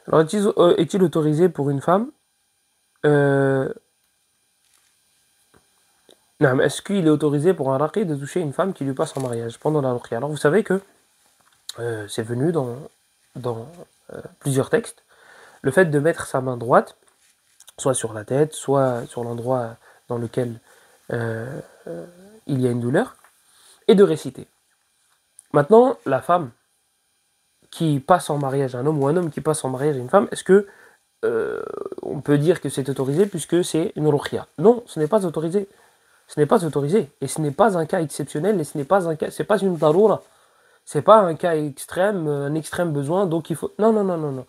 Alors, est-il autorisé pour une femme non, est-ce qu'il est autorisé pour un raqi de toucher une femme qui lui passe en mariage pendant la ruqya? Alors, vous savez que c'est venu dans plusieurs textes, le fait de mettre sa main droite, soit sur la tête, soit sur l'endroit dans lequel euh, il y a une douleur, et de réciter. Maintenant, la femme qui passe en mariage à un homme ou un homme qui passe en mariage à une femme, est-ce que on peut dire que c'est autorisé puisque c'est une ruqya? Non, ce n'est pas autorisé. Ce n'est pas autorisé. Et ce n'est pas un cas exceptionnel et ce n'est pas un cas, c'est pas une daroura. C'est pas un cas extrême, un extrême besoin, donc il faut. Non, non, non, non, non.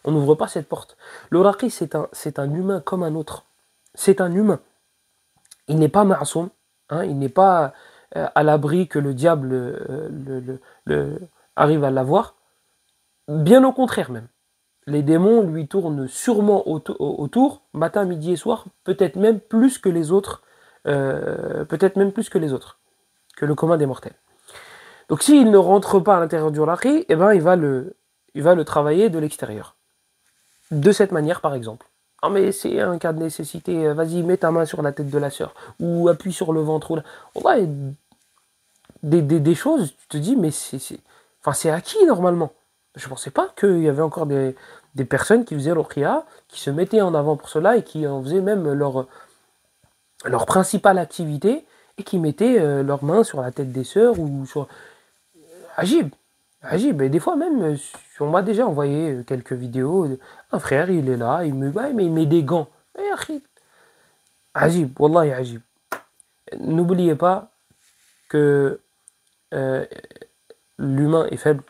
On n'ouvre pas cette porte. Le raqi, c'est un humain comme un autre. C'est un humain. Il n'est pas ma'soum, hein, il n'est pas à l'abri que le diable le- arrive à l'avoir. Bien au contraire même. Les démons lui tournent sûrement autour, matin, midi et soir, peut-être même plus que les autres, peut-être même plus que les autres, que le commun des mortels. Donc s'il ne rentre pas à l'intérieur du raqi, eh ben, il va le travailler de l'extérieur. De cette manière, par exemple. Ah mais c'est un cas de nécessité, vas-y, mets ta main sur la tête de la sœur, ou appuie sur le ventre, ou là. Ouais, des choses, tu te dis, mais enfin, c'est acquis normalement. Je ne pensais pas qu'il y avait encore des personnes qui faisaient l'Okhria, qui se mettaient en avant pour cela et qui en faisaient même leur principale activité et qui mettaient leurs mains sur la tête des sœurs ou sur. Agib, Agib. Et des fois même, on m'a déjà envoyé quelques vidéos. Un frère, il est là, ouais, mais il met des gants. Eh, akhi, Agib, Wallahi Agib. N'oubliez pas que euh, l'humain est faible.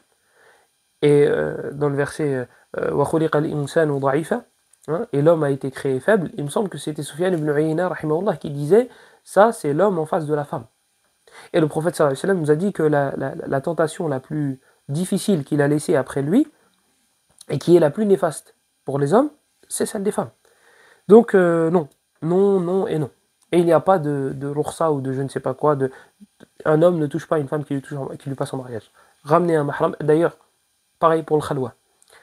Et dans le verset Wa khuliqa al-insanu da'ifa, hein, et l'homme a été créé faible, il me semble que c'était Sufyan ibn Uyayna rahimahullah qui disait ça c'est l'homme en face de la femme. Et le prophète sallallahu alayhi wa sallam nous a dit que la tentation la plus difficile qu'il a laissée après lui et qui est la plus néfaste pour les hommes, c'est celle des femmes. Donc non, non, non et non. Et il n'y a pas de rursa ou de je ne sais pas quoi, un homme ne touche pas une femme qui lui passe en mariage. Ramener un mahram, d'ailleurs, pareil pour le khalwa.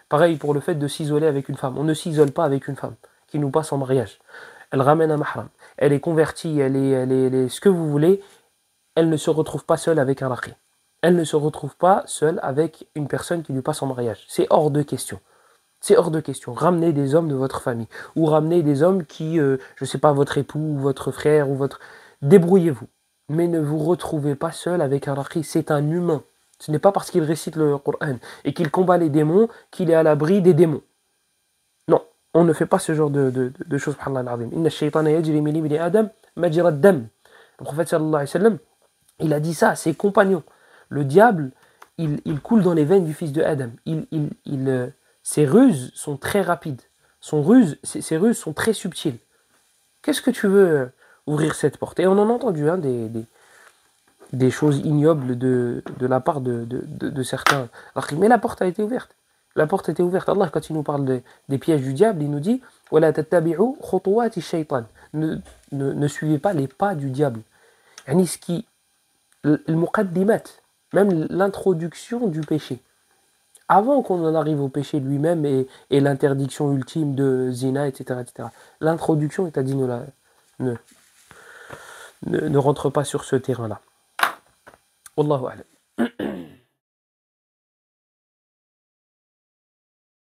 Pareil pour le fait de s'isoler avec une femme. On ne s'isole pas avec une femme qui nous passe en mariage. Elle ramène un mahram. Elle est convertie, elle est ce que vous voulez. Elle ne se retrouve pas seule avec un raqi. Elle ne se retrouve pas seule avec une personne qui lui passe en mariage. C'est hors de question. C'est hors de question. Ramenez des hommes de votre famille. Ou ramenez des hommes qui, je ne sais pas, votre époux, ou votre frère, ou votre. Débrouillez-vous. Mais ne vous retrouvez pas seul avec un raqi. C'est un humain. Ce n'est pas parce qu'il récite le Coran et qu'il combat les démons qu'il est à l'abri des démons. Non, on ne fait pas ce genre de choses. Inna shaytana yajri min ibni Adam majra dam. Le prophète sallallahu alayhi wa sallam, il a dit ça à ses compagnons. Le diable, il coule dans les veines du fils de Adam. Ses ruses sont très rapides. Ses ruses sont très subtiles. Qu'est-ce que tu veux ouvrir cette porte? Et on en a entendu des choses ignobles de la part de certains. Mais la porte a été ouverte. La porte était ouverte. Allah, quand il nous parle des pièges du diable, il nous dit وَلَا تَتَّبِعُوا خُطُوَاتِ الشَّيْطَانِ ne suivez pas les pas du diable. Yani ce qui, le muqaddimat, même l'introduction du péché. Avant qu'on en arrive au péché lui-même et l'interdiction ultime de zina, etc., etc. L'introduction, il t'a dit ne, ne rentre pas sur ce terrain-là. Wallahu a'lam.